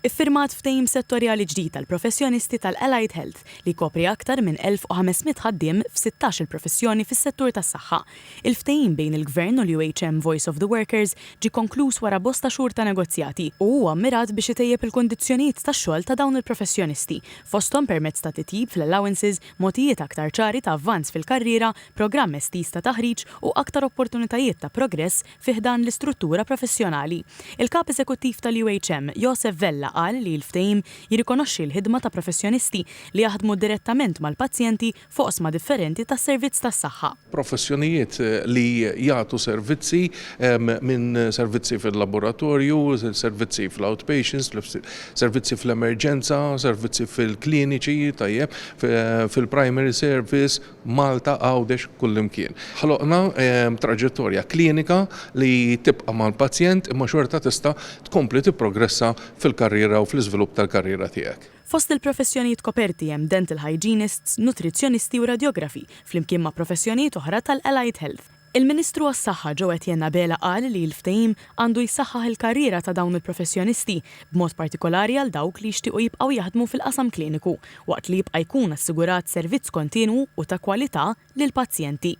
Iffirmat ftehim settorjali ġdid tal-professjonisti tal-Allied Health li kopri aktar minn 1500 ħaddiem f'16 il-professjoni fis-settur tas-saħħa. Il-ftehim bejn il-Gvern u l-UHM Voice of the Workers ġie konkluż wara bosta xhur ta' negozjati u huwa mmirat biex itejjeb il-kundizzjonijiet tax-xogħol ta' dawn il-professjonisti, fosthom permezz ta' titjib fl-allowances, mogħtijiet aktar ċari ta' avvanz fil-karriera, programm estiż ta' taħriġ u aktar opportunitajiet ta' progress fih dan l-istruttura professjonali. Il-kap eżekuttiv tal-UHM, Josef Vella, qal li l-ftehim jirrikonoxxi l-ħidma ta' professjonisti li jaħdmu direttament mal-pazjenti fuq oqsma differenti tas-servizz tas-saħħa. Professjonijiet li jagħtu servizzi minn servizzi fil-laboratorju, servizzi fl-outpatients, servizzi fl-emerġenza, servizzi fil-kliniċi, tajjeb, fil-primary service, Malta, Għawdex, kullimkien. Ħloqna traġettorja klinika li tibqa' mal-pazjent imma xorta tista' tkompli tipprogressa fil-karriera u fl-iżvilupp tal-karriera tiegħek. Fost il-professjonijiet koperti hemm dental hygienists, nutrizzjonisti u radiografi flimkien ma' professjonijiet oħra tal-Allied Health. Il-Ministru għas-Saħħa Ġewett Jenna Bela qal li l-ftehim għandu jsaħħaħ il-karriera ta' dawn il-professjonisti b'mod partikolari għal dawk li jixtiequ jibqgħu jaħdmu fil-qasam kliniku waqt li jibqa' jkun assigurat servizz kontinwu u ta' kwalità lill-pazjenti.